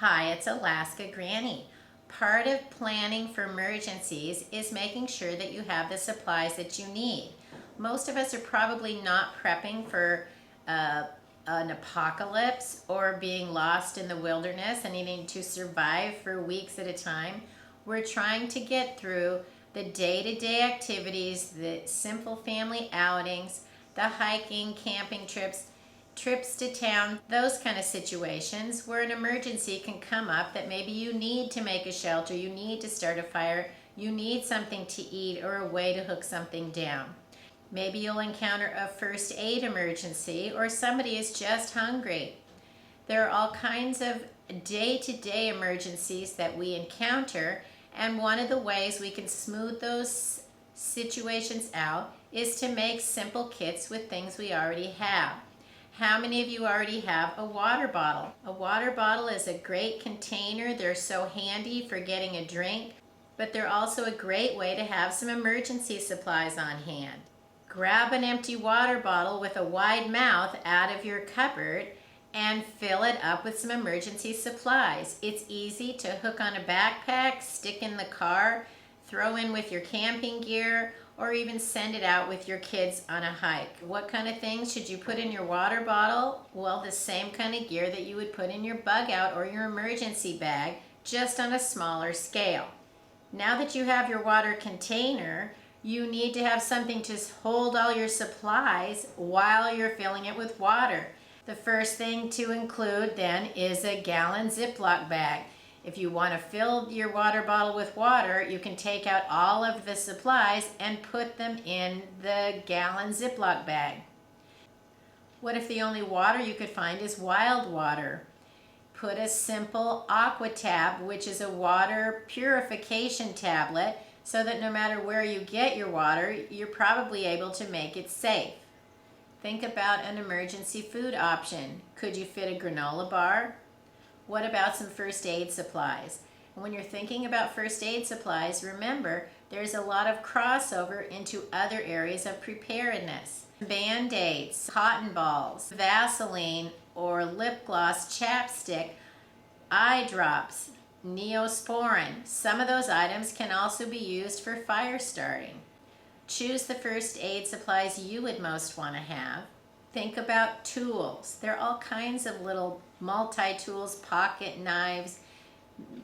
Hi, it's Alaska Granny. Part of planning for emergencies is making sure that you have the supplies that you need. Most of us are probably not prepping for an apocalypse or being lost in the wilderness and needing to survive for weeks at a time. We're trying to get through the day-to-day activities, the simple family outings, the hiking, camping trips to town, those kind of situations where an emergency can come up that maybe you need to make a shelter, you need to start a fire, you need something to eat or a way to hook something down. Maybe you'll encounter a first aid emergency or somebody is just hungry. There are all kinds of day-to-day emergencies that we encounter, and one of the ways we can smooth those situations out is to make simple kits with things we already have. How many of you already have a water bottle? A water bottle is a great container. They're so handy for getting a drink, but they're also a great way to have some emergency supplies on hand. Grab an empty water bottle with a wide mouth out of your cupboard and fill it up with some emergency supplies. It's easy to hook on a backpack, stick in the car, throw in with your camping gear, or even send it out with your kids on a hike. What kind of things should you put in your water bottle? Well, the same kind of gear that you would put in your bug out or your emergency bag, just on a smaller scale. Now that you have your water container, you need to have something to hold all your supplies while you're filling it with water. The first thing to include then is a gallon Ziploc bag. If you want to fill your water bottle with water, you can take out all of the supplies and put them in the gallon Ziploc bag. What if the only water you could find is wild water? Put a simple AquaTab, which is a water purification tablet, so that no matter where you get your water, you're probably able to make it safe. Think about an emergency food option. Could you fit a granola bar? What about some first aid supplies? And when you're thinking about first aid supplies, remember there's a lot of crossover into other areas of preparedness. Band-aids, cotton balls, Vaseline or lip gloss, chapstick, eye drops, Neosporin. Some of those items can also be used for fire starting. Choose the first aid supplies you would most want to have. Think about tools. There are all kinds of little multi-tools, pocket knives,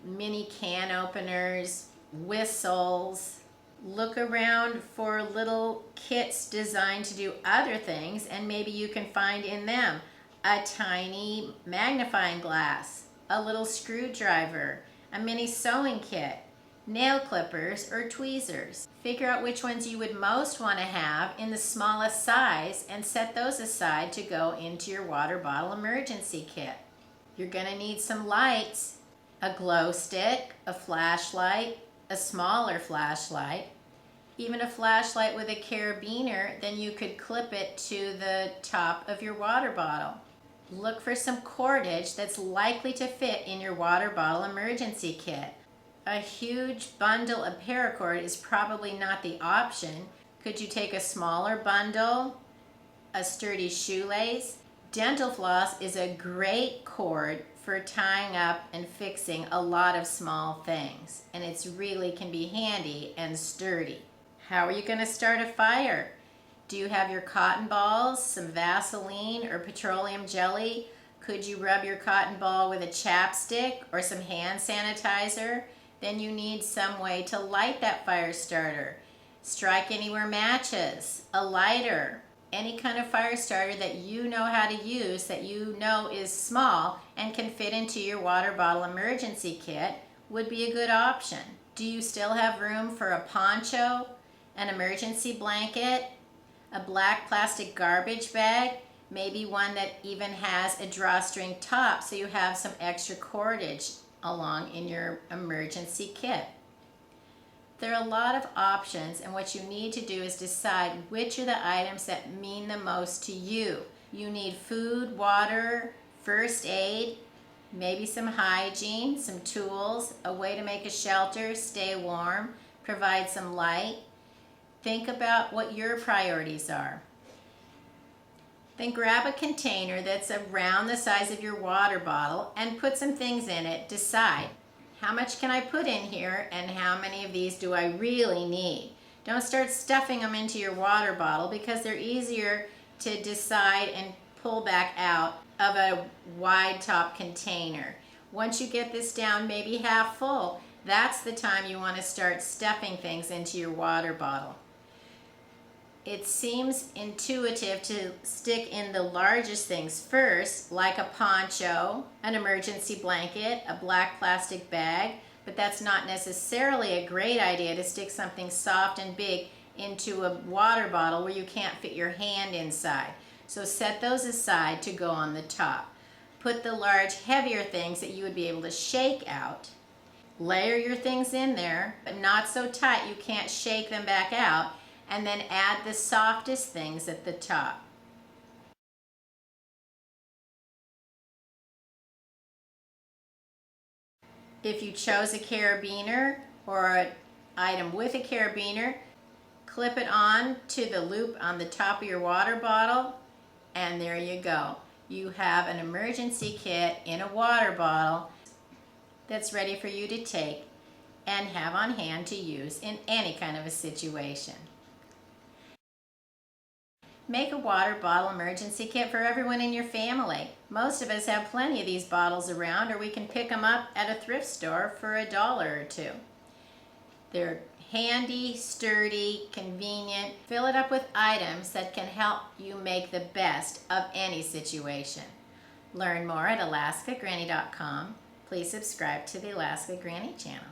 mini can openers, whistles. Look around for little kits designed to do other things, and maybe you can find in them a tiny magnifying glass, a little screwdriver, a mini sewing kit, nail clippers or tweezers. Figure out which ones you would most want to have in the smallest size and set those aside to go into your water bottle emergency kit. You're going to need some lights, a glow stick, a flashlight, a smaller flashlight, even a flashlight with a carabiner. Then you could clip it to the top of your water bottle. Look for some cordage that's likely to fit in your water bottle emergency kit. A huge bundle of paracord is probably not the option. Could you take a smaller bundle, a sturdy shoelace? Dental floss is a great cord for tying up and fixing a lot of small things, and it's really can be handy and sturdy. How are you going to start a fire? Do you have your cotton balls, some Vaseline or petroleum jelly? Could you rub your cotton ball with a chapstick or some hand sanitizer? Then you need some way to light that fire starter. Strike anywhere matches, a lighter, any kind of fire starter that you know how to use, that you know is small and can fit into your water bottle emergency kit would be a good option. Do you still have room for a poncho, an emergency blanket, a black plastic garbage bag, maybe one that even has a drawstring top so you have some extra cordage along in your emergency kit? There are a lot of options, and what you need to do is decide which are the items that mean the most to you. You need food, water, first aid, maybe some hygiene, some tools, a way to make a shelter, stay warm, provide some light. Think about what your priorities are. Then grab a container that's around the size of your water bottle and put some things in it. Decide, how much can I put in here and how many of these do I really need? Don't start stuffing them into your water bottle because they're easier to decide and pull back out of a wide top container. Once you get this down maybe half full, that's the time you want to start stuffing things into your water bottle. It seems intuitive to stick in the largest things first, like a poncho, an emergency blanket, a black plastic bag, but that's not necessarily a great idea to stick something soft and big into a water bottle where you can't fit your hand inside. So set those aside to go on the top. Put the large, heavier things that you would be able to shake out. Layer your things in there, but not so tight you can't shake them back out. And then add the softest things at the top. If you chose a carabiner or an item with a carabiner, clip it on to the loop on the top of your water bottle, and there you go. You have an emergency kit in a water bottle that's ready for you to take and have on hand to use in any kind of a situation. Make a water bottle emergency kit for everyone in your family. Most of us have plenty of these bottles around, or we can pick them up at a thrift store for $1 or $2. They're handy, sturdy, convenient. Fill it up with items that can help you make the best of any situation. Learn more at alaskagranny.com. Please subscribe to the Alaska Granny channel.